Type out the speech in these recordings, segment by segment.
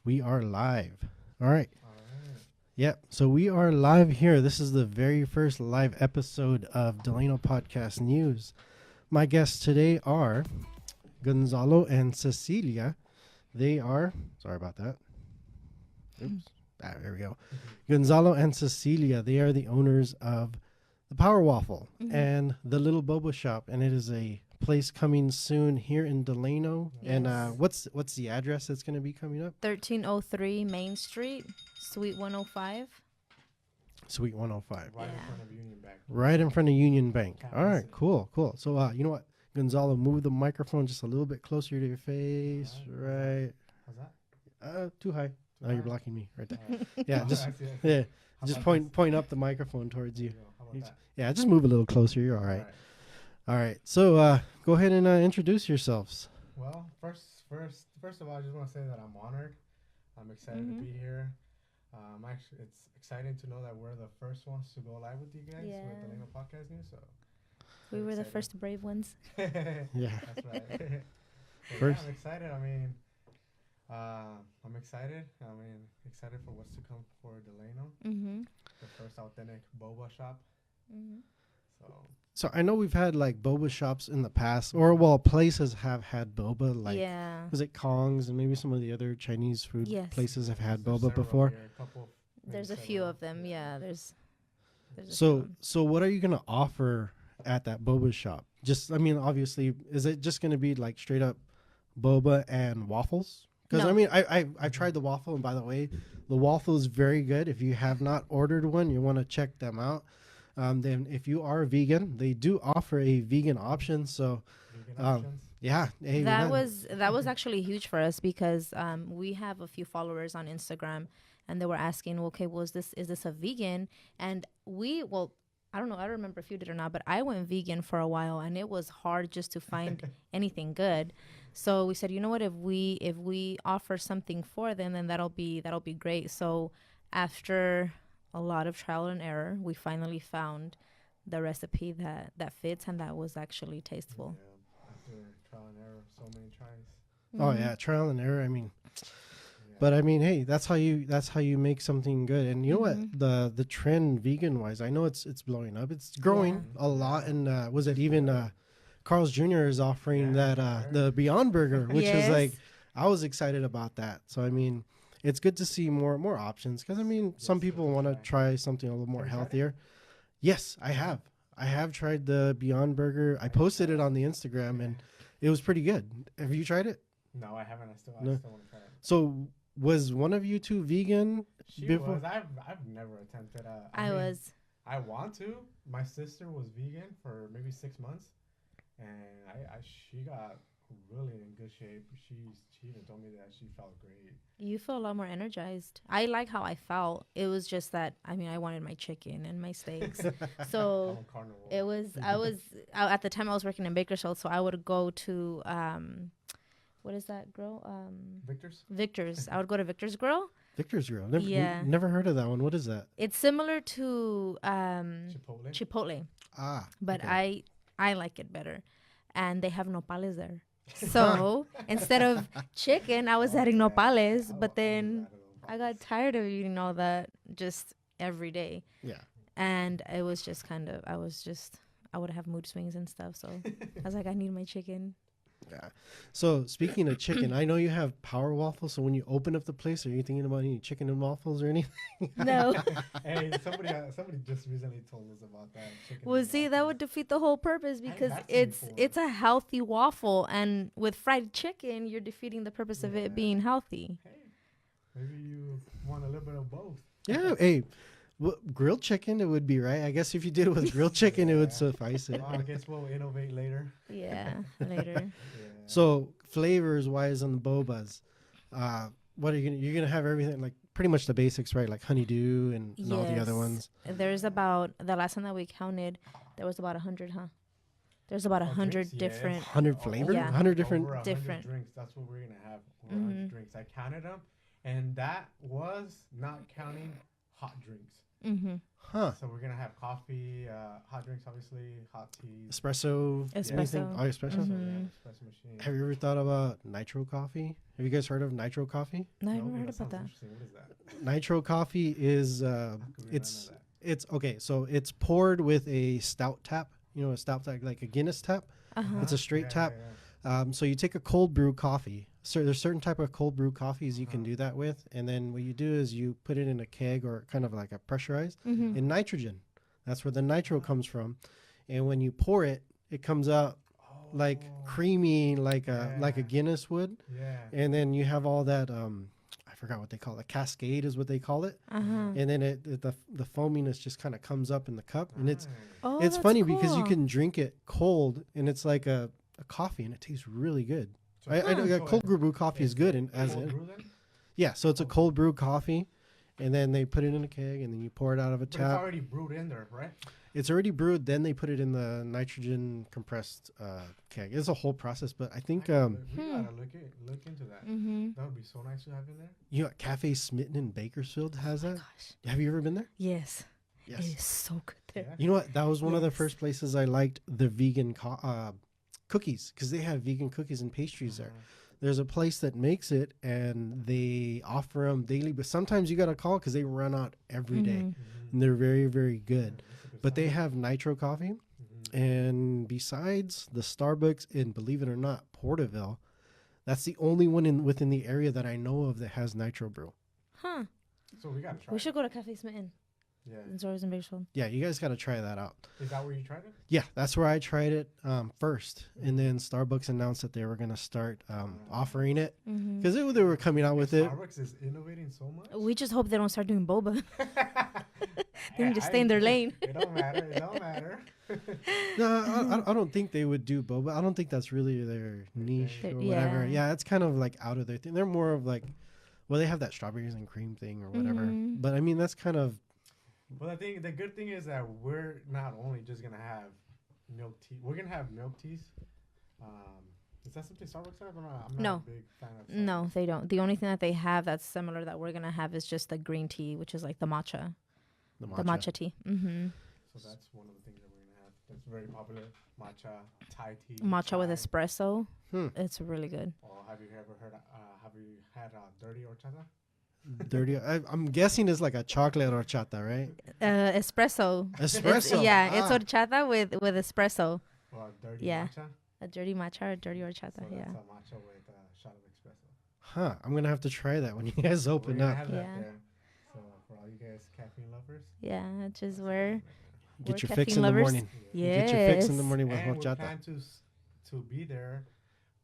We are live. All right. All right. Yep. So we are live here. This is the very first live episode of Delano Podcast News. My guests today are Gonzalo and Cecilia. They are, sorry about that. Oops. There we go. Gonzalo and Cecilia, they are the owners of the Power Waffle and the Little Boba Shop. And it is a place coming soon here in Delano. Yes. And what's the address that's going to be coming up? 1303 Main Street, Suite 105. Suite 105. Right in Yeah. front of Union Bank. Right in front of Union Bank. Can't All miss right, it. cool. So, you know what? Gonzalo, move the microphone just a little bit closer to your face. Right. How's that? Too high. Too Oh, you're high? blocking me right there. All right. Yeah, Oh, just I see. yeah, How just about point up the microphone towards There you. you go. How about He's- that? Yeah, just move a little closer. You're all right. All right. So, go ahead and introduce yourselves. Well, first of all, I just want to say that I'm honored. I'm excited to be here. Actually, it's exciting to know that we're the first ones to go live with you guys Yeah. with the Delano Podcast News. So We were the excited. first brave ones. Yeah. That's right. But First- yeah, I'm excited. I'm excited. Excited for what's to come for Delano, Mm-hmm. the first authentic boba shop. Mm-hmm. So So I know we've had like boba shops in the past, or well, places have had boba. Like, Yeah. was it Kong's and maybe some of the other Chinese food Yes. places have had there's boba several before. here, maybe There's a few several. of them. Yeah. There's a few of So, 'em. so what are you gonna offer at that boba shop? Just, I mean, obviously, is it just gonna be like straight up boba and waffles? Because No. I mean, I tried the waffle, and by the way, the waffle is very good. If you have not ordered one, you want to check them out. Then, if you are vegan, they do offer a vegan option. So, Vegan options. yeah, hey, that man. was actually huge for us because we have a few followers on Instagram and they were asking, okay, is this a vegan? And I don't know, I don't remember if you did or not, but I went vegan for a while and it was hard just to find anything good. So we said, you know what, if we offer something for them, then that'll be great. So after a lot of trial and error, we finally found the recipe that fits and that was actually tasteful. Yeah, after trial and error, so many tries. Oh Mhm. yeah, trial and error. I mean, Yeah. but I mean, hey, that's how you make something good. And you know Mhm. what, the trend vegan wise, I know it's blowing up. It's growing Yeah. a lot. And was it even Carl's Jr. is offering Yeah, that the Beyond Burger, which is Yes. like, I was excited about that. So I mean, it's good to see more options because I mean, some Yes, people that's want to right. try something a little more Have you tried it? healthier. Yes, I have. I have tried the Beyond Burger. I posted it on the Instagram and it was pretty good. Have you tried it? No, I haven't. I still No. want to try it. So was one of you two vegan? She Before- was. I've never attempted. I mean, was. I want to. My sister was vegan for maybe 6 months, and she got really in good shape. She even told me that she felt great. You feel a lot more energized. I like how I felt. It was just that, I mean, I wanted my chicken and my steaks. So I'm a carnivore. it was, at the time I was working in Bakersfield, so I would go to, what is that grill? Victor's. Victor's. I would go to Victor's Grill. Victor's Grill. Never, Yeah. never heard of that one. What is that? It's similar to Chipotle. Chipotle, Ah, but okay. I like it better. And they have nopales there. So instead of chicken, I was adding nopales, but then I got tired of eating all that just every day. Yeah. And it was just I would have mood swings and stuff. So I was like, I need my chicken. Yeah. So speaking of chicken, I know you have Power Waffle. So when you open up the place, are you thinking about any chicken and waffles or anything? No. Hey, somebody just recently told us about that. Chicken Well, and see, that waffles. would defeat the whole purpose because had some before. it's a healthy waffle. And with fried chicken, you're defeating the purpose of Yeah. it being healthy. Hey, maybe you want a little bit of both. Yeah. Hey, grilled chicken, it would be right. I guess if you did it with grilled chicken, it would Yeah. suffice it. Well, I guess we'll innovate later. Yeah, later. Yeah. So flavors wise on the bobas, what are you're gonna have everything like pretty much the basics, right? Like honeydew and all the other Yes. ones. There's about, the last time that we counted, there was about 100, huh? There's about Oh, 100 drinks, yes. different. 100 flavors, Yeah. 100 different. Over 100 different- drinks. That's what we're gonna have. Over 100 drinks. I counted them, and that was not counting hot drinks. Mm-hmm. Huh. So we're gonna have coffee, hot drinks, obviously, hot teas, Espresso. Anything? Espresso. Oh, espresso. so, Mhm. espresso machine. Have you ever thought about nitro coffee? Have you guys heard of nitro coffee? No, I've No, never but heard about sounds that. interesting. What is that? Nitro coffee is How could we not know it's that? it's okay. So it's poured with a stout tap. You know, a stout tap like a Guinness tap. Uh-huh. It's a straight Yeah, tap. yeah, So you take a cold brew coffee. So there's certain type of cold brew coffees you can Uh-huh. do that with, and then what you do is you put it in a keg or kind of like a pressurized Mm-hmm. in nitrogen. That's where the nitro comes from, and when you pour it, it comes out like Oh, creamy, like a Yeah. Guinness would, Yeah. and then you have all that. I forgot what they call it. Cascade is what they call it, Uh-huh. and then the foaminess just kind of comes up in the cup, and it's Nice. Oh, it's that's funny because you cool. can drink it cold, and it's like a coffee, and it tastes really good. So I know so cold brew coffee is it's good, and cold brew then? yeah, so it's a cold brew coffee, and then they put it in a keg, and then you pour it out of a But it's tap. already brewed in there, right? It's already brewed. Then they put it in the nitrogen compressed keg. It's a whole process, but I think We gotta look into that. Mm-hmm. That would be so nice to have in there. you know Cafe Smitten in Bakersfield has that. Gosh. Have you ever been there? Yes. It Yes. is so good there. Yeah. You know what? That was one of the Yes. first places I liked the vegan cookies because they have vegan cookies and pastries there. There's a place that makes it, and they offer them daily. But sometimes you got to call because they run out every day, Mhm. and they're very, very good. That's a good But they sign. have nitro coffee, Mhm. and besides the Starbucks in, believe it or not, Porterville, that's the only one within the area that I know of that has nitro brew. Huh. So we gotta try. We it. should go to Cafe Smitten Yeah. in Zorro's in Bakersfield. Yeah, you guys got to try that out. Is that where you tried it? Yeah, that's where I tried it first, and then Starbucks announced that they were going to start offering it Mm-hmm. because they were coming out with it. Starbucks is innovating so much. We just hope they don't start doing boba. They Yeah, need to stay in their lane. It don't matter. It don't matter. No, I don't think they would do boba. I don't think that's really their niche or whatever. Yeah. Yeah, it's kind of like out of their thing. They're more of like, well, they have that strawberries and cream thing or whatever. Mhm. But I mean, that's kind of Well, the good thing is that we're not only just gonna have milk tea. We're gonna have milk teas. Is that something Starbucks have? I'm not No. a big fan of. No, Starbucks. they don't. The only thing that they have that's similar that we're gonna have is just the green tea, which is like the matcha, the the matcha tea. Mm-hmm. So that's one of the things that we're gonna have. That's very popular. Matcha, Thai tea. Matcha with chai. espresso. Hmm. It's really good. Or have you ever heard? Have you had dirty horchata? dirty. I'm guessing it's like a chocolate horchata, right? Espresso. Espresso. It's horchata with espresso. Or dirty Yeah. matcha? A dirty matcha or dirty horchata. So Yeah. that's a matcha with a shot of espresso. Huh. I'm gonna have to try that when you guys We're open gonna up. have that Yeah. there. So for all you guys caffeine lovers, Yeah. Just where. Get your We're fix caffeine in the lovers. morning. Yeah. Get your fix in the morning with And we horchata. plan to be there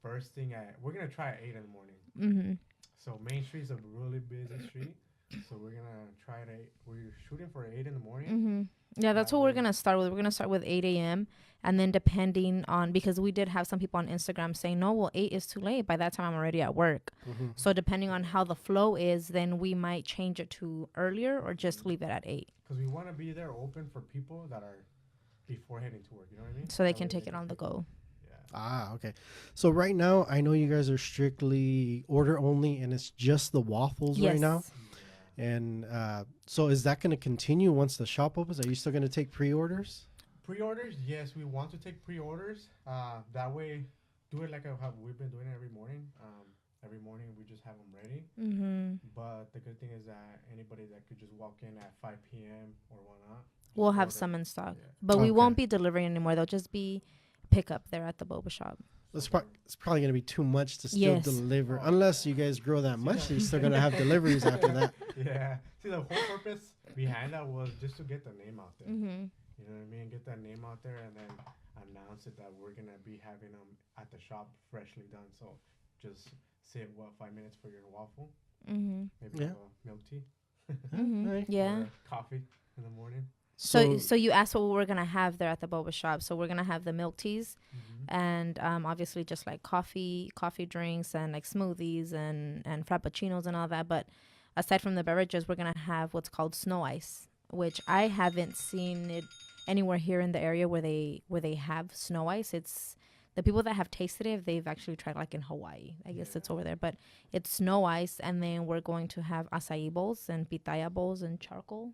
first thing at. We're gonna try at 8 in the morning. Mm-hmm. So Main Street's a really busy street. So we're gonna try to. We're shooting for 8 in the morning. Mm-hmm. Yeah, that's That what we're way- gonna start with. We're gonna start with 8 a.m. and then depending on because we did have some people on Instagram saying, no, well, 8 is too late. By that time, I'm already at work. Mhm. So depending on how the flow is, then we might change it to earlier or just leave it at 8 Because we want to be there open for people that are before heading to work. You know what I mean? so they That can way take it on the go. Yeah. Ah, okay. So right now, I know you guys are strictly order only, and it's just the waffles right now. And so, is that going to continue once the shop opens? Are you still going to take pre-orders? Pre-orders, yes, we want to take pre-orders. That way, do it like how we've been doing it every morning. Every morning we just have them ready. Mm-hmm. But the good thing is that anybody that could just walk in at 5 p.m. or whatnot, just We'll have order. some in stock, Yeah. but we Okay. won't be delivering anymore. They'll just be pickup there at the boba shop. It's probably going to be too much to still Yes. deliver, Oh, unless yeah. you guys grow that See much. that- You're still going to have deliveries after that. Yeah. See, the whole purpose behind that was just to get the name out there. Mm-hmm. You know what I mean? Get that name out there and then announce it that we're gonna be having them at the shop freshly done. So just sit 5 minutes for your waffle, Mm-hmm. maybe Yeah. have a milk tea, Mm-hmm. Right. Yeah. or coffee in the morning. So you asked what we're gonna have there at the boba shop. So we're gonna have the milk teas, Mm-hmm. and obviously just like coffee drinks and like smoothies and frappuccinos and all that. But aside from the beverages, we're gonna have what's called snow ice, which I haven't seen it anywhere here in the area where they have snow ice. It's the people that have tasted it, they've actually tried like in Hawaii. I guess it's over there, but it's snow ice, and then we're going to have acai bowls and pitaya bowls and charcoal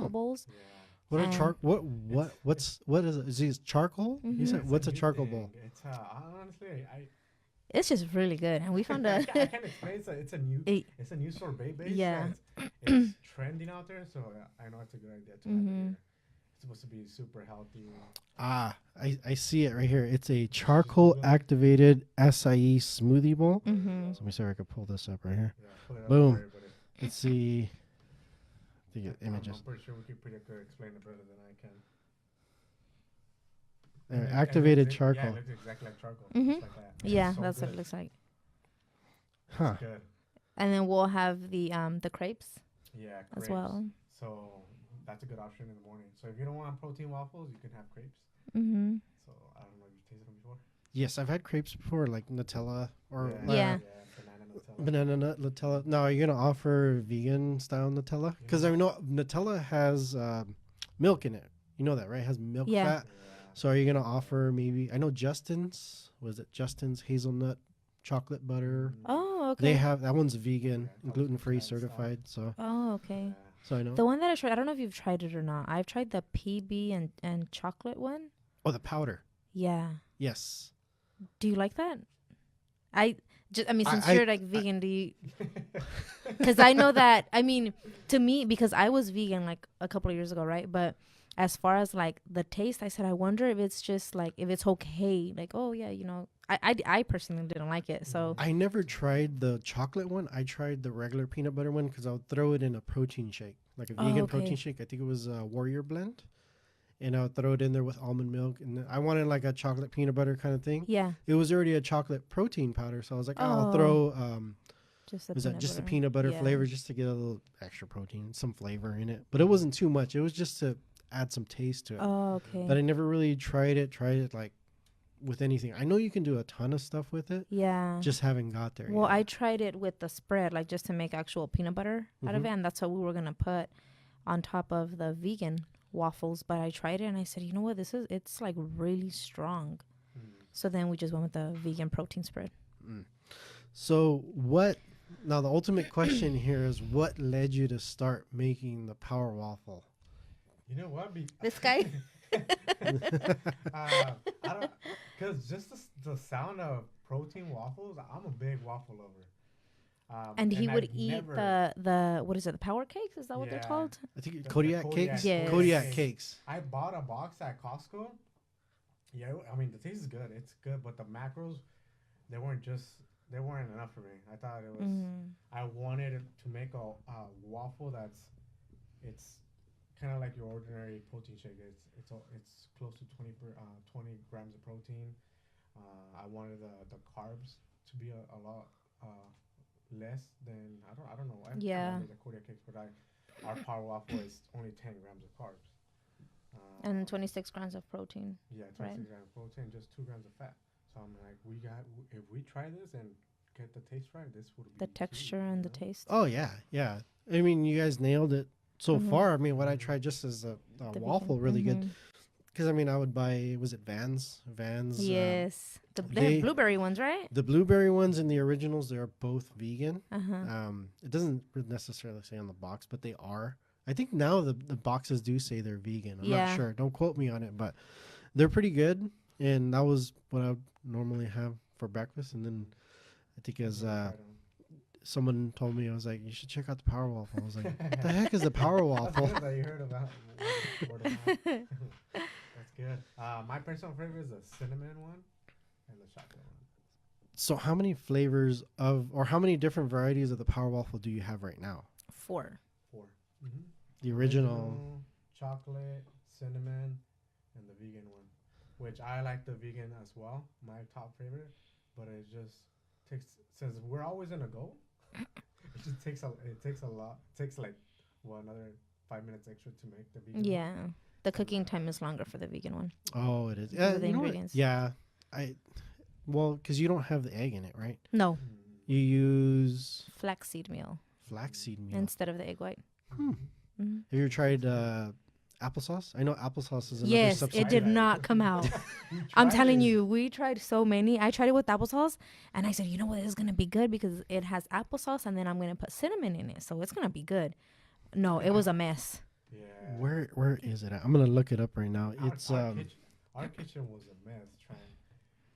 bowls. Yeah. What are And- what is it? Is it charcoal? You Mhm. said It's what's a new charcoal thing. bowl? It's honestly, It's just really good, and we found I a can't explain. It's a new sorbet base. Yeah. It's trending out there, so I know it's a good idea to have it Mhm. here. It's supposed to be super healthy. Ah, I see it right here. It's a charcoal activated acai smoothie bowl. Mhm. So let me see if I could pull this up right here. Yeah, pull it up Boom. for everybody. Let's see. I think I'm images. pretty sure we could explain it better than I can. There, And activated Yeah, charcoal. it looks exactly like charcoal. Mhm. Just like that. Yeah, It's so that's what good. it looks like. Huh. It's good. And then we'll have the crepes Yeah, as crepes. well. So that's a good option in the morning. So if you don't want protein waffles, you can have crepes. Mhm. So I don't know if you've tasted them before. Yes, I've had crepes before, like Nutella or Yeah. Banana Nutella. banana nut Nutella. Now, are you gonna offer vegan style Nutella? Because I know Nutella has milk in it. You know that, right? It has milk Yeah. fat. So are you gonna offer maybe? I know Justin's. Was it Justin's hazelnut chocolate butter? Oh, okay. They have that one's vegan, Yeah, gluten free, it's healthy certified. So Oh, okay. Yeah. so I know. The one that I tried, I don't know if you've tried it or not. I've tried the PB and chocolate one. Oh, the powder. Yeah. Yes. Do you like that? I mean, since I- you're like vegan, do you? Because I know that. I mean, to me, because I was vegan like a couple of years ago, right? But as far as like the taste, I said I wonder if it's just like if it's okay. Like, oh yeah, you know, I personally didn't like it. So I never tried the chocolate one. I tried the regular peanut butter one because I would throw it in a protein shake, like a Oh, vegan okay. protein shake. I think it was a Warrior Blend, and I would throw it in there with almond milk. And then I wanted like a chocolate peanut butter kind of thing. yeah, It was already a chocolate protein powder, so I was like, oh, I'll Oh. throw just the was that peanut just the butter. peanut butter Yeah. flavor, just to get a little extra protein, some flavor in it. But it wasn't too much. It was just to add some taste to it. Oh, okay. But I never really tried it like with anything. I know you can do a ton of stuff with it. Yeah. Just haven't got there Well, yet. I tried it with the spread, like just to make actual peanut butter out of Mhm. it, and that's what we were gonna put on top of the vegan waffles. But I tried it, and I said, you know what, it's like really strong. So then we just went with the vegan protein spread. So what? Now the ultimate question here is, what led you to start making the Power Waffle? You know what? This guy? I don't, because just the sound of protein waffles, I'm a big waffle lover. And he would I've eat never- the what is it? The power cakes? Is that what they're Yeah. called? I think The Kodiak Kodiak- cakes. Yes. Kodiak Cakes. cakes. I bought a box at Costco. Yeah, I mean the taste is good. It's good, but the macros, they weren't enough for me. I thought it was. I wanted to make a waffle it's kind of like your ordinary protein shake. It's close to 20 grams of protein. I wanted the carbs to be a lot less than I don't know. I can't Yeah. remember the Kodiak cakes, but our power waffle is only 10 grams of carbs. And 26 grams of protein. Yeah, 26 right. grams of protein, just 2 grams of fat. So I'm like, if we try this and get the taste right, this would be The key, texture you and the know? taste. Oh yeah, yeah. I mean, you guys nailed it so Mhm. far. I mean, what I tried just as a The waffle, vegan. really good. Mhm. Because I mean, I would buy. Was it Vans? Yes. They they- have blueberry ones, right? The blueberry ones and the originals, they are both vegan. Uh-huh. It doesn't necessarily say on the box, but they are. I think now the boxes do say they're vegan. I'm Yeah. not sure. Don't quote me on it, but they're pretty good. And that was what I would normally have for breakfast. And then I think as Yeah, I don't- someone told me, I was like, you should check out the Power Waffle. I was like, what the heck is the Power Waffle? That's good that you heard about word of mouth. That's good. My personal favorite is the cinnamon one and the chocolate one. So how many flavors or how many different varieties of the Power Waffle do you have right now? 4. 4. Mm-hmm. The original. chocolate, cinnamon, and the vegan one, which I like the vegan as well. My top favorite, but it just takes, since we're always gonna go, it just takes a lot. It takes like another 5 minutes extra to make the vegan. Yeah. The cooking time is longer for the vegan one. Oh, it is. Because of the you know what? ingredients. Yeah. Well, because you don't have the egg in it, right? No, Mm. You use flaxseed meal flaxseed meal. instead of the egg white. Hmm. Hmm. Have you tried applesauce. I know applesauce is another Yes, substitute. it did not come out. I'm telling you, we tried so many. I tried it with applesauce, and I said, you know what, this is gonna be good because it has applesauce, and then I'm gonna put cinnamon in it, so it's gonna be good. No, it was a mess. Yeah. Where is it at? I'm gonna look it up right now. It's our kitchen was a mess.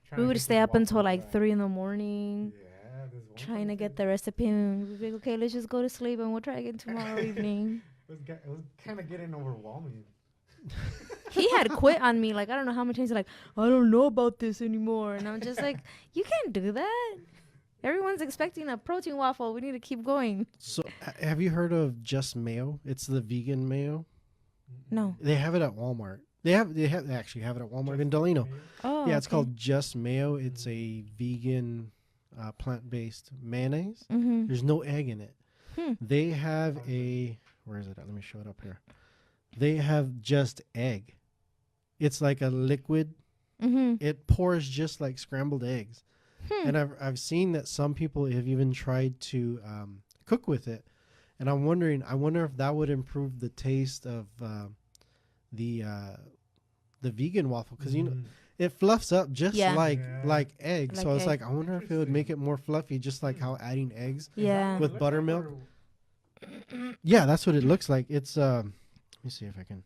Trying We to would get stay this up until waffle like right. 3 in the morning, Yeah, this one trying to time get the recipe. And we'd be like, okay, let's just go to sleep, and we'll try again tomorrow evening. it was kind of getting overwhelming. He had quit on me. Like, I don't know how many times he's like, I don't know about this anymore. And I'm just like, you can't do that. Everyone's expecting a protein waffle. We need to keep going. So have you heard of Just Mayo? It's the vegan mayo. No. They have it at Walmart. They actually have it at Walmart in Delano. Oh, Yeah, it's okay. called Just Mayo. It's a vegan, plant-based mayonnaise. Mm-hmm. There's no egg in it. Hmm. They have where is it? Let me show it up here. They have just egg. It's like a liquid. Mm-hmm. It pours just like scrambled eggs. And I've seen that some people have even tried to cook with it. And I wonder if that would improve the taste of the vegan waffle, because you know it fluffs up just like egg. Like so it's egg. like I wonder if it would make it more fluffy, just like how adding eggs. Yeah. With buttermilk. Yeah, that's what it looks like. It's let me see if I can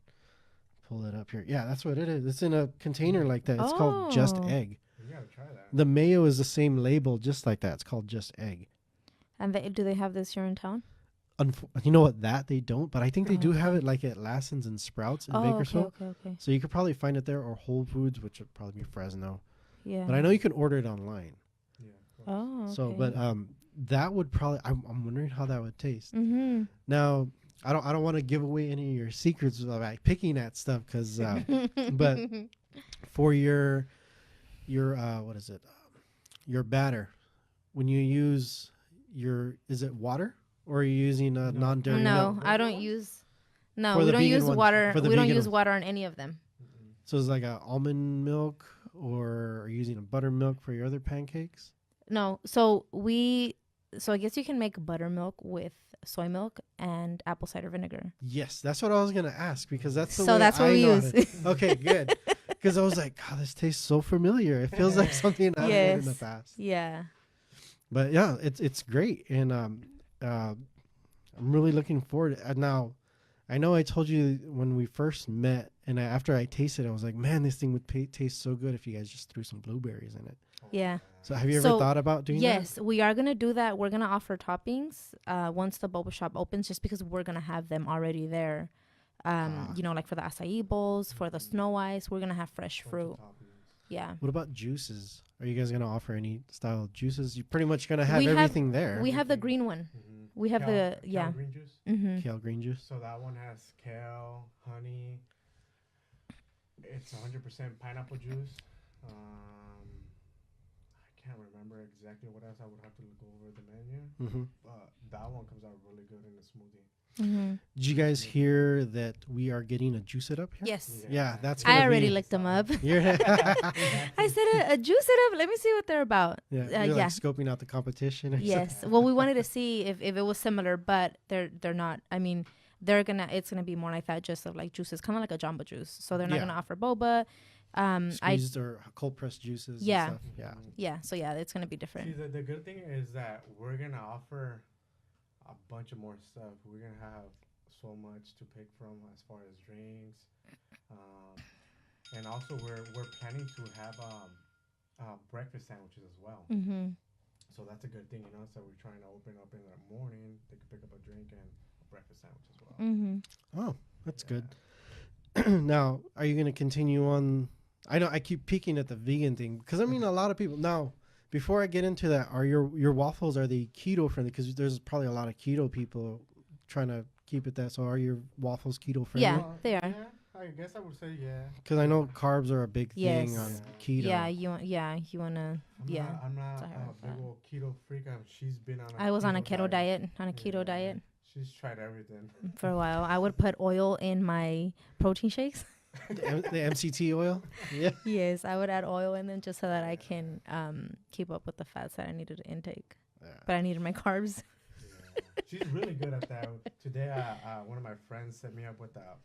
pull it up here. Yeah, that's what it is. It's in a container like that. It's called Just Oh. Egg. You gotta try that. The mayo is the same label, just like that. It's called Just Egg. And do they have this here in town? You know what? That they don't, but I think they Oh, do have it like at Lassen's and Sprouts in Bakersfield. Okay. So you could probably find it there, or Whole Foods, which would probably be Fresno. Yeah. But I know you can order it online. Yeah. of course. Oh, okay. So, but that would probably. I'm wondering how that would taste. Mm-hmm. Now, I don't want to give away any of your secrets about picking at stuff, because but for your what is it? Your batter, when you use is it water, or are you using non-dairy No, milk? I don't use. No, For we the don't vegan use ones, water. for the We don't vegan use ones. water on any of them. So it's like a almond milk, or are you using a buttermilk for your other pancakes? No, so I guess you can make buttermilk with soy milk and apple cider vinegar. Yes, that's what I was gonna ask, because that's the So way that's what I we know use. it. Okay, good. Because I was like, God, this tastes so familiar. It feels like something I've made in the Yes. past. Yeah. But yeah, it's great, and I'm really looking forward. Now, I know I told you when we first met, and after I tasted it, I was like, man, this thing would taste so good if you guys just threw some blueberries in it. Yeah. So have you ever So, thought about doing that? Yes, we are gonna do that. We're gonna offer toppings once the boba shop opens, just because we're gonna have them already there. You know, like for the acai bowls, for the snow ice, we're gonna have fresh fruit. Yeah. What about juices? Are you guys gonna offer any style of juices? You're pretty much gonna have We have- everything there. We have the green one. We have the kale green juice. Mm-hmm. kale green juice. So that one has kale, honey. It's 100% pineapple juice. I can't remember exactly what else. I would have to look over the menu. Mm-hmm. That one comes out really good in the smoothie. Mm-hmm. Did you guys hear that we are getting a Juice It Up here? Yes. Yeah, that's. I gonna already be, looked them up. You're, I said a juice it up. Let me see what they're about. yeah, Yeah. you're like scoping out the competition. Or Yes. Well, we wanted to see if it was similar, but they're not. I mean, it's gonna be more like that, just of like juices, kind of like a jamba juice. So they're not Yeah. gonna offer boba. Squeezed or cold pressed juices. Yeah. And stuff. Yeah. Yeah. So yeah, it's gonna be See, different. the good thing is that we're gonna offer a bunch of more stuff. We're gonna have so much to pick from as far as drinks, and also we're planning to have breakfast sandwiches as well. Mm-hmm. So that's a good thing, you know. So we're trying to open up in the morning. They can pick up a drink and a breakfast sandwich as well. Mm-hmm. Oh, that's good. Now, are you going to continue on? I know I keep peeking at the vegan thing, because I mean a lot of people now. Before I get into that, are your waffles, are they keto friendly? Because there's probably a lot of keto people trying to keep it that. So are your waffles keto friendly? Yeah, they are. Yeah, I guess I would say yeah. Because I know carbs are a big thing Yes. on Yeah. keto. Yeah, you wanna. Yeah. I'm not It's a hard a big fat. old keto freak. She's been on. I was on a keto diet. On a keto Yeah. diet She's tried everything. for a while. I would put oil in my protein shakes. The MCT oil. Yeah. Yes, I would add oil in them just so that I can keep up with the fats that I needed to intake. Yeah. But I needed my carbs. She's really good at that. Today, one of my friends set me up with a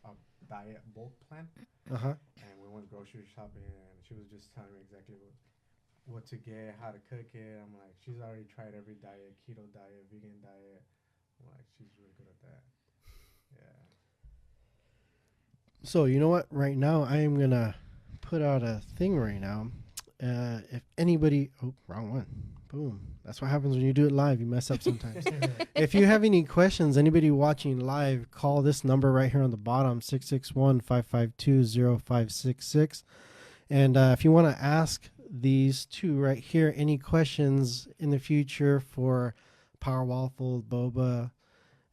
diet bulk plan, and we went grocery shopping, and she was just telling me exactly what to get, how to cook it. I'm like, she's already tried every diet, keto diet, vegan diet. I'm like, she's really good at that. Yeah. So you know what? Right now, I am gonna put out a thing right now. If anybody, oh, wrong one. Boom. That's what happens when you do it live. You mess up sometimes. If you have any questions, anybody watching live, call this number right here on the bottom, 661-552-0566. And if you want to ask these two right here any questions in the future for Power Waffle, Boba,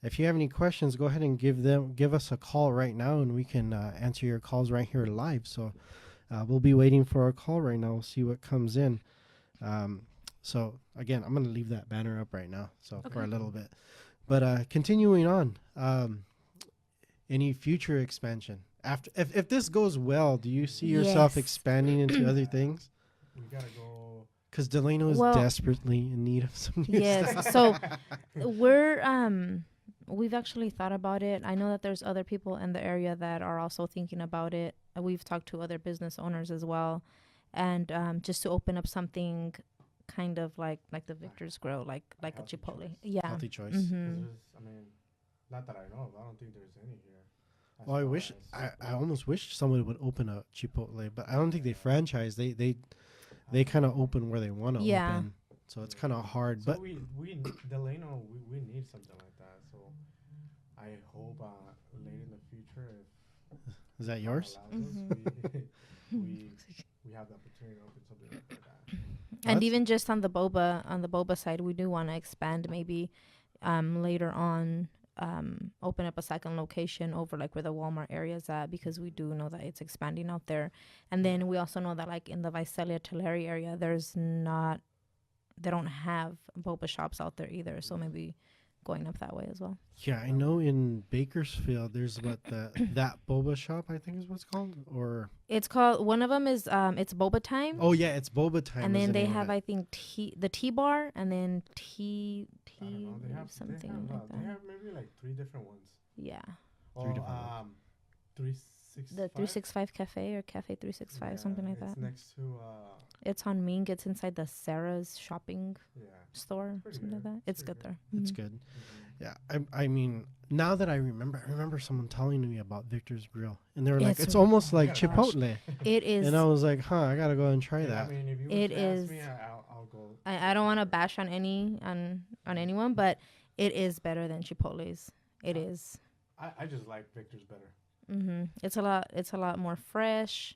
if you have any questions, go ahead and give us a call right now, and we can answer your calls right here live. So we'll be waiting for a call right now. We'll see what comes in. So again, I'm going to leave that banner up right now. So for a little bit, but continuing on, any future expansion after, if this goes well, do you see yourself expanding into other things? We gotta go. Because Delano is desperately in need of some new stuff. So we've actually thought about it. I know that there's other people in the area that are also thinking about it. We've talked to other business owners as well, and just to open up something kind of like the Victor's Grill, like a Chipotle. Choice. Yeah. Healthy choice. Mm-hmm. I mean, not that I know of. I don't think there's any here. Well, I almost wish someone would open a Chipotle, but I don't think they franchise. They kind of open where they want to open. So it's kind of hard. So but we Delano, we need something like that. So I hope late in the future, if is that yours? we have the opportunity to open something like that. And even just on the boba side, we do want to expand maybe later on, open up a second location over like where the Walmart area is at, because we do know that it's expanding out there. And then we also know that like in the Visalia Tulare area, they don't have boba shops out there either. So maybe going up that way as well. Yeah, I know in Bakersfield there's that boba shop, I think is what it's called, or it's called, one of them is it's Boba Time. Oh yeah, it's Boba Time. And then they have, I think, the tea bar, and then tea they have something like like that. They have maybe like 3 different ones. Yeah. Or 365. The 365 Cafe or Cafe 365, something like that. It's next to it's on Ming. It's inside the Sarah's shopping store, something like that. It's good there. It's good. Mm-hmm. Yeah, I mean, now that I remember someone telling me about Victor's Grill, and they were like, it's almost like Chipotle. It is. And I was like, I gotta go and try that. I mean, if you ask me, I'll go. I don't want to bash on anyone, but it is better than Chipotle's. It is. I just like Victor's better. It's a lot more fresh.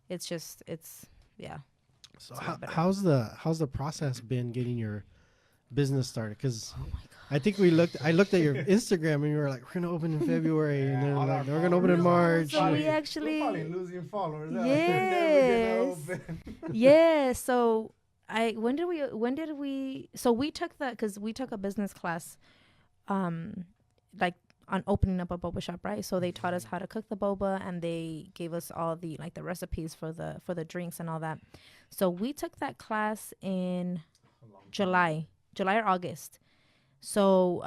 It's yeah. So how's the process been getting your business started? Because I think I looked at your Instagram and you were like, we're gonna open in February, and then like we're gonna open in March. So we actually, we're probably losing followers. Yes. Yeah. So when did we? So we took we took a business class, like on opening up a boba shop, right? So they taught us how to cook the boba, and they gave us all the recipes for the drinks and all that. So we took that class in July or August. So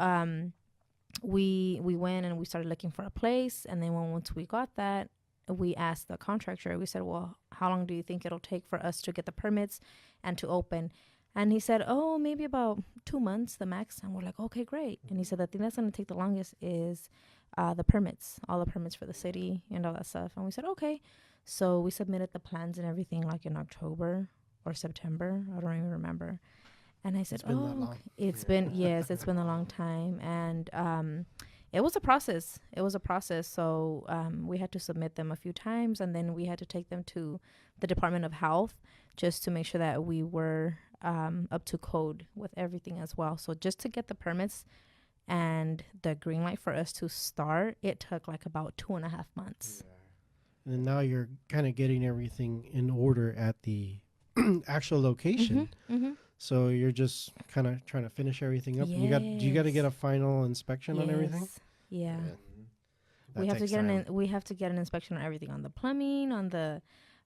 we went and we started looking for a place, and then once we got that, we asked the contractor. We said, well, how long do you think it'll take for us to get the permits and to open? And he said, oh, maybe about 2 months, the max. And we're like, okay, great. And he said, the thing that's going to take the longest is the permits, all the permits for the city and all that stuff. And we said, okay. So we submitted the plans and everything like in October or September. I don't even remember. And I said, it's been a long time. And it was a process. So we had to submit them a few times, and then we had to take them to the Department of Health just to make sure that we were up to code with everything as well. So just to get the permits and the green light for us to start, it took like about 2.5 months. Yeah. And now you're kind of getting everything in order at the actual location. So you're just kind of trying to finish everything up. Yes. You got to get a final inspection on everything. Yeah. We have to get an inspection on everything, on the plumbing, on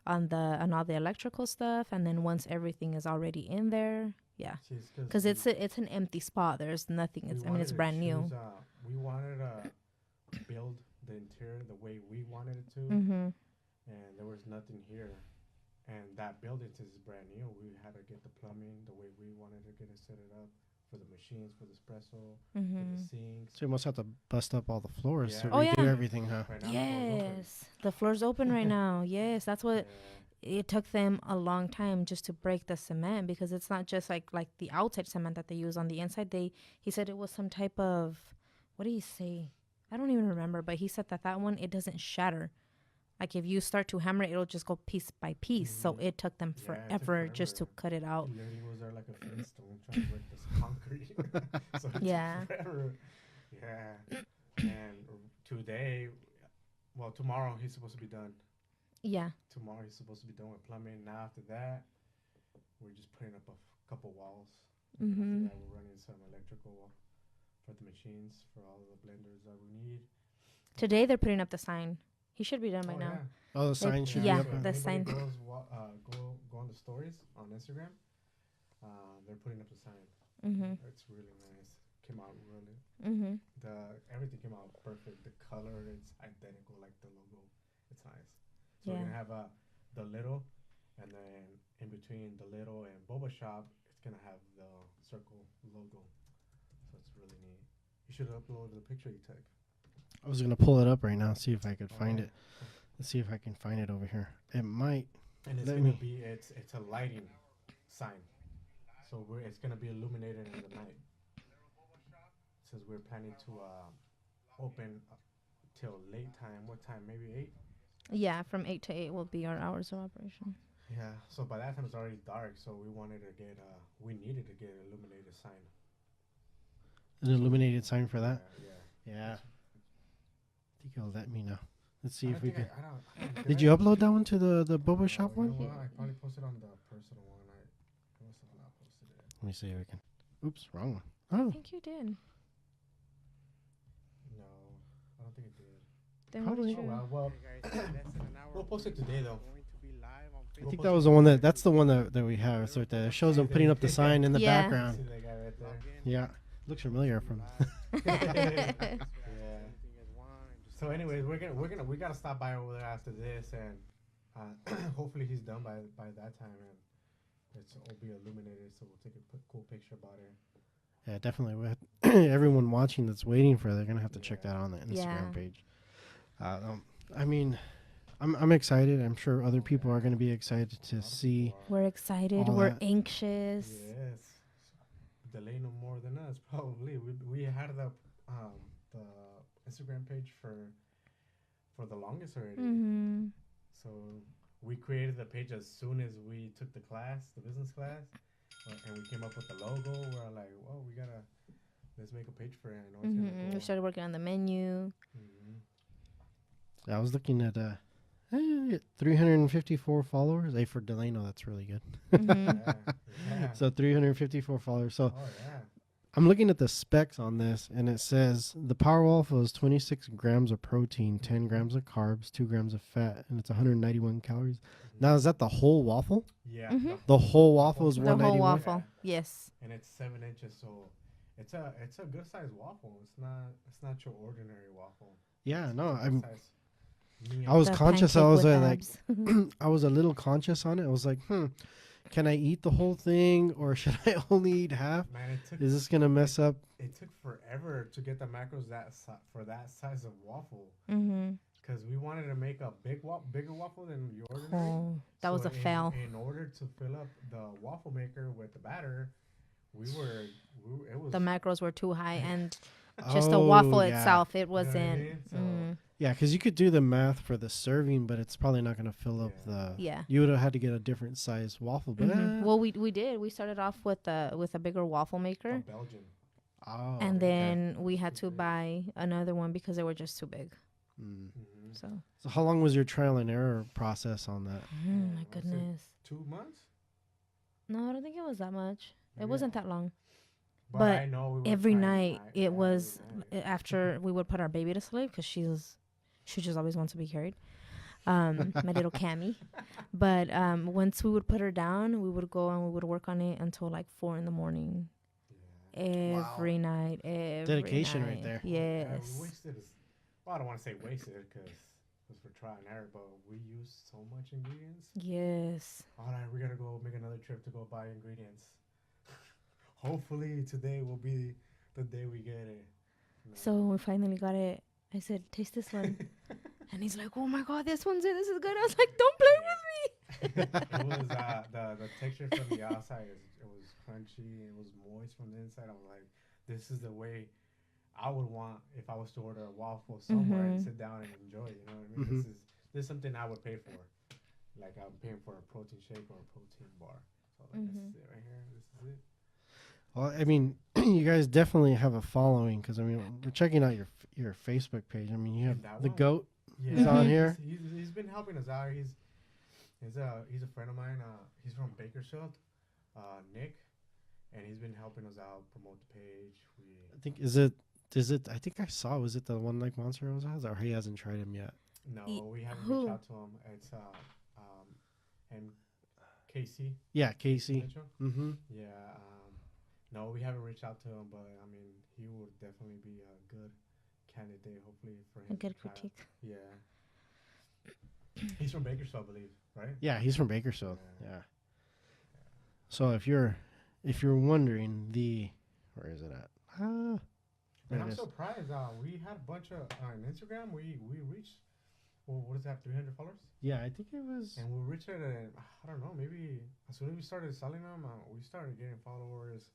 all the electrical stuff, and then once everything is already in there, Yeah, Jeez, because it's an empty spot. There's nothing. It's it's brand new. We wanted to build the interior the way we wanted it to, Mhm. and there was nothing here. And that building is brand new. We had to get the plumbing the way we wanted to get it set it up for the machines, for the espresso, for the sinks. So you must have to bust up all the floors to Yeah. Oh, redo yeah. everything, huh? Right now, the floor's open. Yes, the floor's open right now. Yes, that's what Yeah. it took them a long time just to break the cement, because it's not just like the outside cement that they use on the inside. He said it was some type of, what did he say? I don't even remember, but he said that one, it doesn't shatter. Like if you start to hammer it, it'll just go piece by piece. So it took them Yeah, it took forever just to forever. cut it out. He literally was there like a Flintstone trying to break this concrete. So it Yeah. took forever. Yeah. And today, well, tomorrow he's supposed to be done. Yeah. Tomorrow he's supposed to be done with plumbing. Now after that, we're just putting up a couple walls. And then Mhm. after that, we're running some electrical for the machines, for all the blenders that we need. Today they're putting up the sign. He should be done by Oh, now. yeah. Oh, the sign should yeah, be up. the Anybody sign. go on the stories on Instagram. They're putting up the sign. Mhm. It's really nice. Came out really. Mhm. Everything came out perfect. The color, it's identical like the logo. It's nice. So we're Yeah. gonna have the little, and then in between the little and Boba shop, it's gonna have the circle logo. So it's really neat. You should upload the picture you took. I was gonna pull it up right now, see if I could find Okay. it. Let's see if I can find it over here. It might. And it's Let gonna me- be it's a lighting sign. So it's gonna be illuminated in the night. Since we're planning to open till late time. What time? Maybe 8. Yeah, from 8 to 8 will be our hours of operation. Yeah. So by that time it's already dark. So we wanted to get we needed to get an illuminated sign. An illuminated sign for that. Yeah. Yeah. I think it'll let me know. Let's see I if don't we think can. I don't, Did you upload that one to the Boba shop You know one? what? I probably posted on the personal one. I must have not posted it. Let me see if we can. Oops, wrong one. I Oh, think you did. No, I don't think it did. Then Probably. what did you- Well, we'll post it today though. I think that was the one that's the one that we have. So it shows them putting up the sign in the Yeah. background. See that guy right there? Yeah, looks familiar from. Yeah. So, anyways, we gotta stop by over there after this, and hopefully he's done by that time, and it'll be illuminated, so we'll take a cool picture about it. Yeah, definitely. Everyone watching that's waiting for it, they're gonna have to check that on the Instagram Yeah. page. I mean, I'm excited. I'm sure other people are gonna be excited to see. We're excited. All We're that. anxious. Yes, Delano more than us probably. We had the Instagram page for the longest already. Mhm. So we created the page as soon as we took the business class, and we came up with the logo. We're like, well, let's make a page for it. I know it's Mhm. gonna We go. started working on the menu. I was looking at 354 followers. Hey, for Delano, that's really good. Mhm. Yeah. So 354 followers. So Oh yeah. I'm looking at the specs on this, and it says the Power Waffle is 26 grams of protein, 10 grams of carbs, 2 grams of fat, and it's 191 calories. Now, is that the whole waffle? Yeah. Mhm. The whole waffle is The whole 191? waffle. Yes. And it's 7 inches, so it's a good sized waffle. It's not your ordinary waffle. Yeah, It's no, a good I'm. size I was The conscious. I pancake was with like, abs. I was a little conscious on it. I was like, can I eat the whole thing, or should I only eat half? Man, Is this gonna mess up? it took forever to get the macros for that size of waffle. Mhm. Because we wanted to make a bigger waffle than your ordinary. Oh, that was a fail. In order to fill up the waffle maker with the batter, it was The macros were too high, and just the Oh, waffle yeah. itself, it You know what I wasn't. mean? So, Yeah, because you could do the math for the serving, but it's probably not gonna fill up the. Yeah. You would have had to get a different size waffle, but Mhm. Well, we did. We started off with a bigger waffle maker, a Belgian. oh, and okay. then we had to buy another one because they were just too big. Mm. Mm-hmm. So how long was your trial and error process on that? My was it goodness. 2 months. No, I don't think it was that much. It Maybe wasn't that long. But But I know we were Every trying night to- it yeah, was every night. after we would put our baby to sleep because she just always wants to be carried. my little Cammy. But once we would put her down, we would go and we would work on it until like 4 a.m. Every night. Dedication night. right there. Yes. Yeah, we wasted. Well, I don't want to say wasted because we're trial and error, but we use so much ingredients. Yes. All right, we gotta go make another trip to go buy ingredients. Hopefully today will be the day we get it. No. So when we finally got it, I said, "Taste this one," and he's like, "Oh my God, this one's it. This is good." I was like, "Don't play with me." It was the texture from the outside. It was crunchy. It was moist from the inside. I was like, this is the way I would want if I was to order a waffle somewhere and sit down and enjoy it. You know what I mean? This is something I would pay for. Like I'm paying for a protein shake or a protein bar. So like this is it right here. This is it. Well, I mean, you guys definitely have a following because I mean, we're checking out your Facebook page. I mean, you have the goat is on here. He's been helping us out. He's a friend of mine. He's from Bakersfield, Nick, and he's been helping us out promote the page. I think is it. I think I saw. Was it the one like Monster Rose has, or he hasn't tried him yet? No, we haven't reached out to him. It's and Casey. Yeah, Casey. Mm-hmm. Yeah. No, we haven't reached out to him, but I mean, he would definitely be a good candidate. Hopefully for him. A good critique. Yeah. He's from Bakersfield, I believe, right? Yeah, he's from Bakersfield. Yeah. So if you're wondering, where is it at? And I'm surprised. We had a bunch of on Instagram. We reached. Well, what is that? 300 followers. Yeah, I think it was. And we reached it. I don't know. Maybe as soon as we started selling them, we started getting followers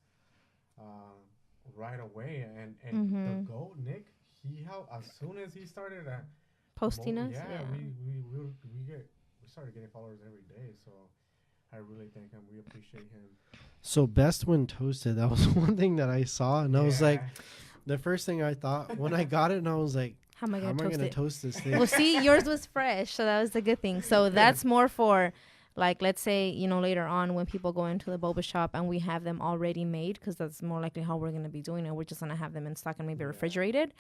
right away. And the goat Nick, he helped as soon as he started posting us. Yeah, we started getting followers every day. So I really thank him. We appreciate him. So best when toasted. That was one thing that I saw, and I was like, the first thing I thought when I got it, and I was like, how am I going to toast this thing? Well, see, yours was fresh, so that was the good thing. So that's more for, like, let's say, later on when people go into the boba shop and we have them already made, because that's more likely how we're going to be doing it. We're just going to have them in stock and maybe refrigerated.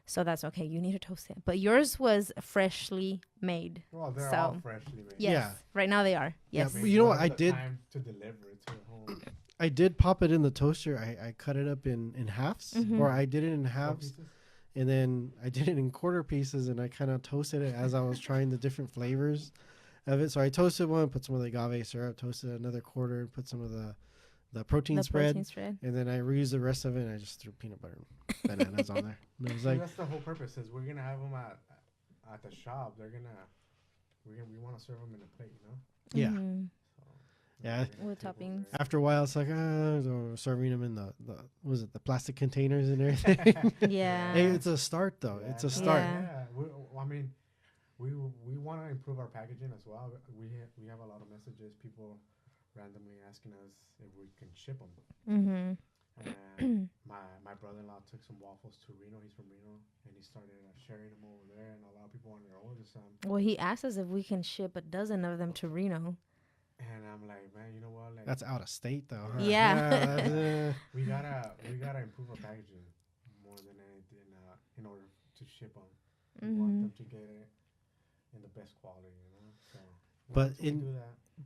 So that's okay. You need to toast it. But yours was freshly made. Well, they're all freshly made. Yes. Yeah. Right now they are. Yes. Yeah, you know what I did? Time to deliver it to home. I did pop it in the toaster. I cut it up in halves, or I did it in halves. And then I did it in quarter pieces, and I kind of toasted it as I was trying the different flavors of it. So I toasted one, put some of the agave syrup, toasted another quarter, and put some of the protein spread. And then I reused the rest of it, and I just threw peanut butter and bananas on there. And it was like, that's the whole purpose. Is we're gonna have them at the shop. We want to serve them in a plate, Yeah. Yeah, with toppings. After a while, it's like serving them in the plastic containers and everything. Yeah. Hey, it's a start though. It's a start. Yeah. I mean, we want to improve our packaging as well. We have a lot of messages, people randomly asking us if we can ship them. And my brother-in-law took some waffles to Reno. He's from Reno, and he started sharing them over there, and a lot of people wanted to order some. Well, he asked us if we can ship a dozen of them to Reno. And I'm like, man, you know what? Like, that's out of state, though. Huh? Yeah. We gotta improve our packaging more than anything in order to ship them. We want them to get it in the best quality, So,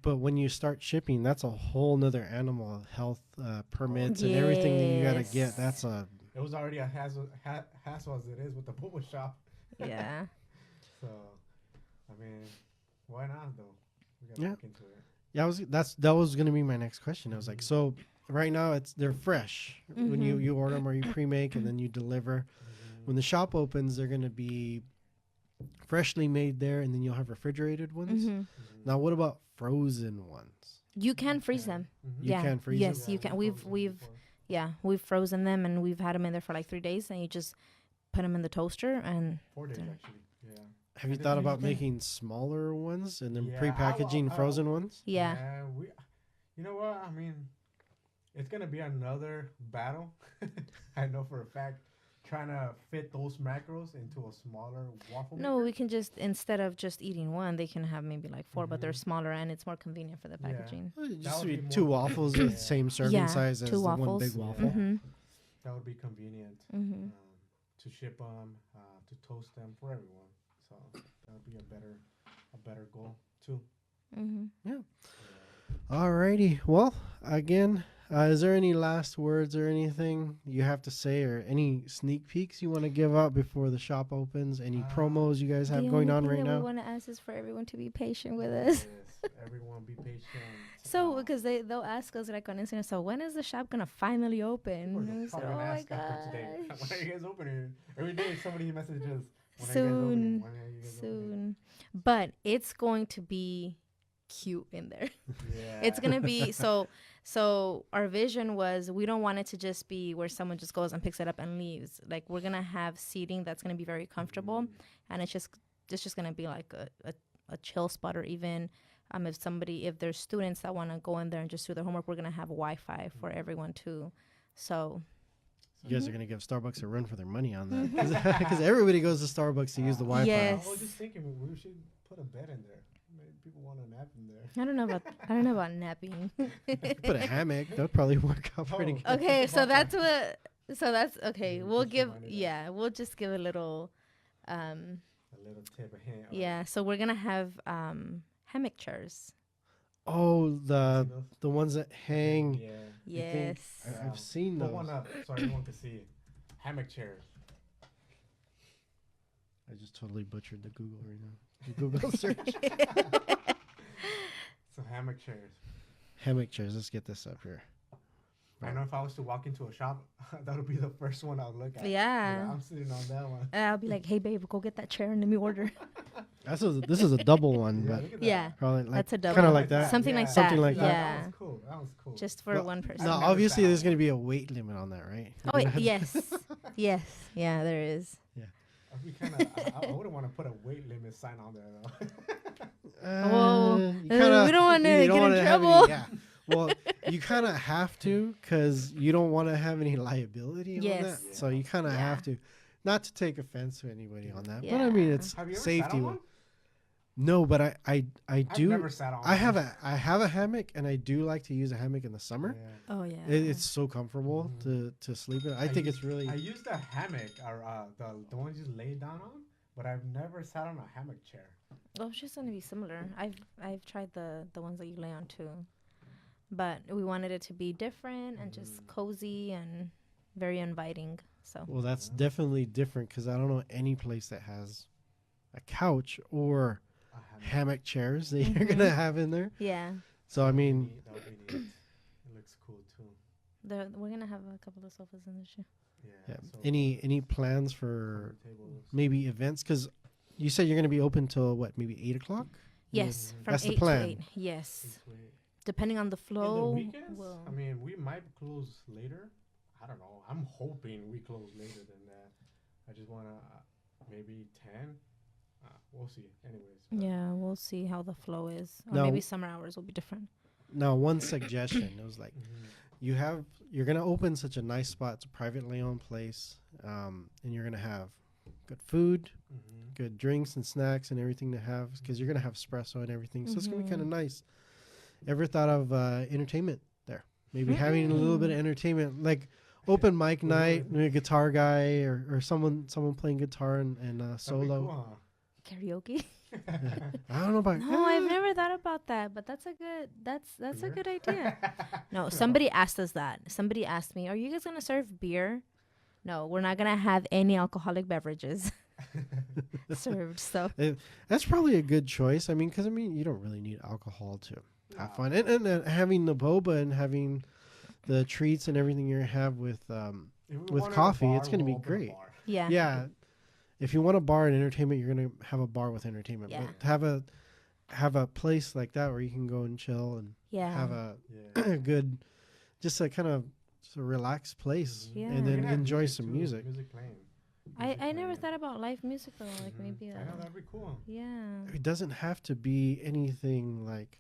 but when you start shipping, that's a whole nother animal health permits and everything that you gotta get. It was already a hassle as it is with the boba shop. Yeah. So, I mean, why not though? We gotta look into it. Yeah, that was gonna be my next question. I was like, so right now they're fresh when you order them or you pre-make and then you deliver. When the shop opens, they're gonna be freshly made there, and then you'll have refrigerated ones. Now, what about frozen ones? You can freeze them. You can freeze them. Yes, you can. We've frozen them, and we've had them in there for like 3 days, and you just put them in the toaster and 4 days actually. Yeah. Have you thought about making smaller ones and then pre-packaging frozen ones? Yeah. You know what? I mean, it's gonna be another battle. I know for a fact, trying to fit those macros into a smaller waffle maker. No, we can just, instead of just eating one, they can have maybe like 4, but they're smaller and it's more convenient for the packaging. Well, just be 2 waffles with the same serving size as the one big waffle. That would be convenient to ship them, to toast them for everyone. So that would be a better a better goal too. Mm-hmm. Alrighty. Well, again, is there any last words or anything you have to say, or any sneak peeks you want to give out before the shop opens? Any promos you guys have going on right now? We want to ask is for everyone to be patient with us. Yes, everyone be patient. So, because they'll ask us like on Instagram, so when is the shop gonna finally open? People are And we said, probably oh gonna my ask after today. gosh. When are you guys opening? Every day somebody messages. When Soon, When are you guys opening? soon. But it's going to be cute in there. Yeah. It's gonna be so our vision was we don't want it to just be where someone just goes and picks it up and leaves. Like we're gonna have seating that's gonna be very comfortable, and it's just gonna be like a chill spot. Or even if there's students that want to go in there and just do their homework, we're gonna have Wi-Fi for everyone too. So You guys are going to give Starbucks a run for their money on that. Because everybody goes to Starbucks to use the Wi-Fi. Yes. I was just thinking we should put a bed in there. Maybe people want to nap in there. I don't know about napping. Put a hammock. That would probably work out pretty good. Okay, so that's okay. Yeah, We'll just give reminded we'll just give a little A little tip, a hint. yeah. So we're gonna have hammock chairs. Oh, the See those? the ones that hang. Yeah. Yes. I've seen Put those. one up so everyone can see it. Hammock chairs. I just totally butchered the Google right now. The Google search. So hammock chairs. Hammock chairs. Let's get this up here. I know if I was to walk into a shop, that would be the first one I would look at. Yeah. I'm sitting on that one. I'll be like, hey babe, go get that chair and let me order. This is a double one, but Look at that. Yeah. probably like That's a double. kind of like that. Something Yeah. like that. Something like that. Yeah. That was cool. That was cool. Just for Well, one person. No, I've never obviously sat there's on going to be a weight limit on that, right? Oh wait, yes. Yes. Yeah, there is. I'd be kind of. I wouldn't want to put a weight limit sign on there though. Whoa. You kinda- We don't wanna you get in wanna have trouble. yeah. Well, you kind of have to because you don't want to have any liability on Yes. that. So you kind of Yeah. have to. Not to take offense to anybody on that, but Yeah. I mean it's Have you ever safety. sat on one? No, but I I've do. never sat on I have one. a hammock, and I do like to use a hammock in the summer. Yeah. Oh yeah. It's so comfortable Mhm. to sleep in. I think it's really. I used a hammock or the one you just lay down on, but I've never sat on a hammock chair. Oh, it's just gonna be similar. I've tried the ones that you lay on too, but we wanted it to be different and just cozy and very inviting. So Well, that's definitely different because I don't know any place that has a couch or A hammock. hammock chairs that you're gonna have in there. yeah, So I mean, That would be neat. It looks cool too. we're gonna have a couple of sofas in this year. Yeah. yeah. so Any plans for coffee tables. maybe events? Because you said you're gonna be open till what? Maybe 8 o'clock. Yes, from That's the 8 plan. to 8. Yes, Sweet. depending on the In flow. the weekends, Well, I mean, we might close later. I don't know. I'm hoping we close later than that. I just want to maybe 10. We'll see. Anyways. but- yeah, we'll see how the flow is. Or No. maybe summer hours will be different. Now, one suggestion. It was like Mhm. you're gonna open such a nice spot. It's a privately owned place, and you're gonna have good food, Mhm. good drinks and snacks and everything to have because you're gonna have espresso and everything. So it's gonna be kind of nice. Ever thought of entertainment there? Maybe having a little bit of entertainment, like open mic We'll do night, it. maybe a guitar guy or someone playing guitar and That'd be solo. cool, Karaoke? I don't know about. No, I've never thought about that, but that's a Beer? good idea. No, somebody asked us that. Somebody asked me, "Are you guys gonna serve beer?" No, we're not gonna have any alcoholic beverages served. So That's probably a good choice. I mean, because you don't really need alcohol to have No. fun, and having the boba and having the treats and everything you have with If we with wanted a coffee, bar, it's gonna be we'll open a great. bar. yeah, yeah. If you want a bar and entertainment, you're gonna have a bar with entertainment. Yeah. But have a place like that where you can go and chill and yeah. have a Yeah. good, just a kind of just a relaxed place, Yeah. and We then can have enjoy some too, music. Music playing. I never playing. thought about live music though. Like Mhm. maybe I know that'd be cool. yeah. It doesn't have to be anything like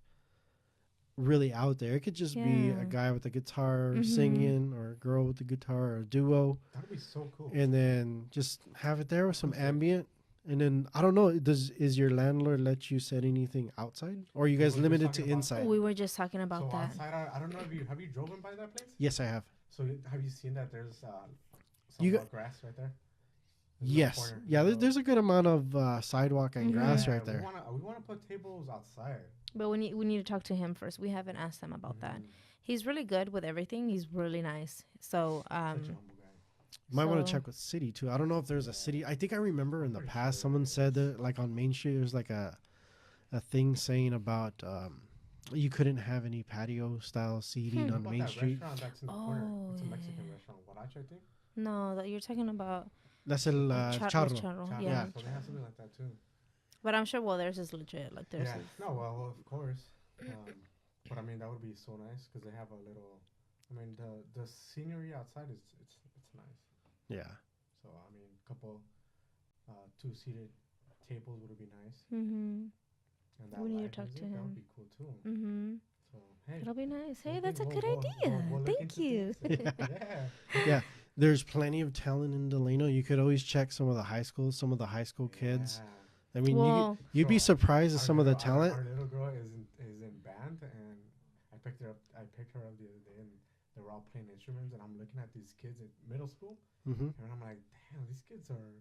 really out there. It could just be Yeah. a guy with a guitar Mhm. singing, or a girl with a guitar, or a duo, That'd be so cool. and then just have it there with some Acoustic. ambient. And then I don't know, is your landlord let you set anything outside, or are you We guys were just limited talking to about inside? We were just talking about so that. outside, I don't know if you have you driven by that place. Yes, I have. So have you seen that there's some You more got- grass right there? Yes. Yeah, there's a good amount of sidewalk and grass right there. We wanna put tables outside. But we need to talk to him first. We haven't asked him about that. He's really good with everything. He's really nice. So Such a humble guy. You might want to check with city too. I don't know if there's a city. I think I remember in the past someone said that like on Main Street there's like a thing saying about you couldn't have any patio style seating on Main Street. That's in the corner. It's a Mexican restaurant. Guaracha, I think. No, that you're talking about. That's el charro. Yeah. So they have something like that too. But I'm sure, theirs is legit. Like theirs is. No, well, of course. But I mean, that would be so nice because they have a little. I mean, the scenery outside is it's nice. Yeah. So I mean, a couple 2-seated tables would be nice. Mm-hmm. And that we need to talk to him. That would be cool too. Mm-hmm. So hey, that'll be nice. Hey, that's a good idea. Thank you. Yeah. There's plenty of talent in Delano. You could always check some of the high schools, some of the high school kids. I mean, you'd be surprised at some of the talent. Our little girl is in band, and I picked her up the other day, and they were all playing instruments, and I'm looking at these kids at middle school, and I'm like, damn, these kids are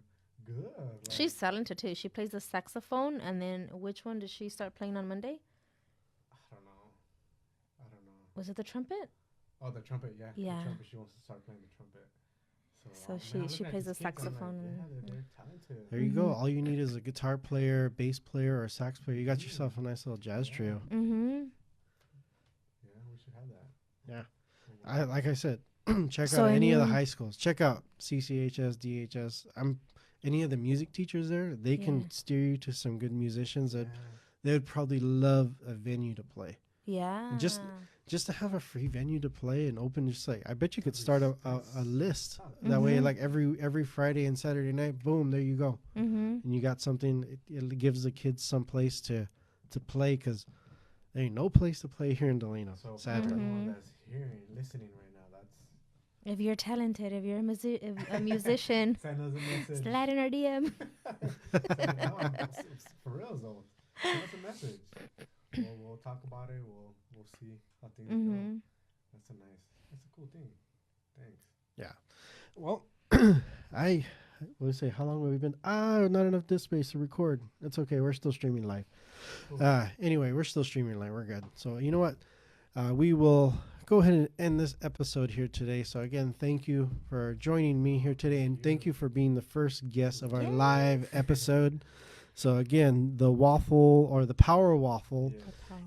good. Like, she's talented too. She plays the saxophone, and then which one did she start playing on Monday? I don't know. Was it the trumpet? Oh, the trumpet, yeah. Yeah. The trumpet, she wants to start playing the trumpet. So she plays the saxophone. Like, they're talented. There you go. All you need is a guitar player, bass player, or a sax player. You got yourself a nice little jazz trio. Mm-hmm. Yeah, we should have that. Yeah. Like I said, check out any of the high schools. Check out CCHS, DHS. Any of the music teachers there. They can steer you to some good musicians that they would probably love a venue to play. Yeah. And just to have a free venue to play and open, just like I bet you could start a list that way. Like every Friday and Saturday night, boom, there you go, and you got something. It gives the kids some place to play because there ain't no place to play here in Delano. So sadly, everyone that's listening right now, that's if you're talented, if you're a musician, send us a message. Slide in our DM. It's for real though. Send us a message. We'll talk about it. We'll see how things go. That's a cool thing. Thanks. Yeah. Well, I will say, how long have we been? Not enough disk space to record. That's okay. We're still streaming live. Cool. Anyway, we're still streaming live. We're good. So you know what? We will go ahead and end this episode here today. So again, thank you for joining me here today, and thank you for being the first guest of our live episode. So again, the Waffle or the Power Waffle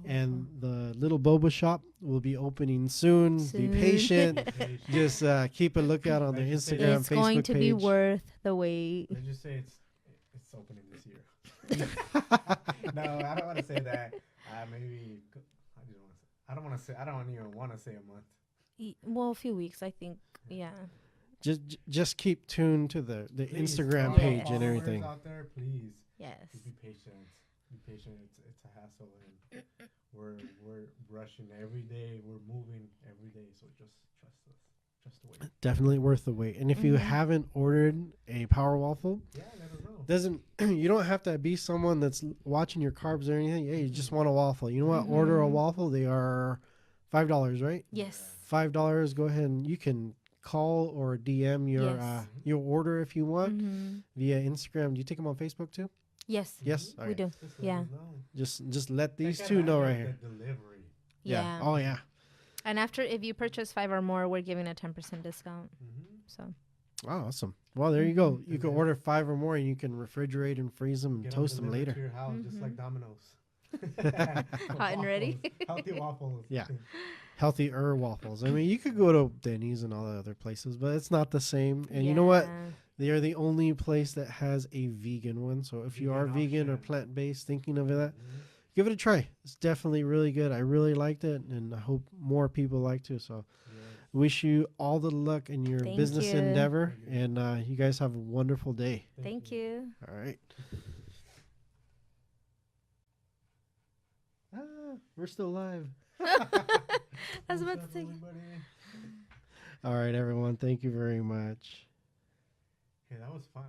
and the little Boba shop will be opening soon. Be patient. Just keep a lookout on their Instagram, Facebook page. It's going to be worth the wait. Let's just say it's opening this year. No, I don't want to say that. Maybe I don't want to say. I don't even want to say a month. Well, a few weeks, I think. Yeah. Just keep tuned to the Instagram page and everything. Out there, please. Yes. Just be patient. Be patient. It's a hassle, and we're rushing every day. We're moving every day, so just trust us. Trust the wait. Definitely worth the wait. And if you haven't ordered a Power Waffle, let us know. You don't have to be someone that's watching your carbs or anything. Hey, you just want a waffle. You know what? Order a waffle. They are $5, right? Yes. $5. Go ahead and you can call or DM your order if you want via Instagram. Do you take them on Facebook too? Yes. Yes. We do. Yeah. Just let these two know right here. Delivery. Yeah. Oh yeah. And if you purchase 5 or more, we're giving a 10% discount. So. Oh, awesome. Well, there you go. You can order 5 or more, and you can refrigerate and freeze them and toast them later. To your house, just like Domino's. Hot and ready. Healthy waffles. Yeah. Healthier waffles. I mean, you could go to Denny's and all the other places, but it's not the same. And you know what? They are the only place that has a vegan one. So if you are vegan or plant-based, thinking of that, give it a try. It's definitely really good. I really liked it, and I hope more people like to. So wish you all the luck in your business endeavor, and you guys have a wonderful day. Thank you. All right. We're still live. I was about to say. All right, everyone. Thank you very much. Hey, that was fun.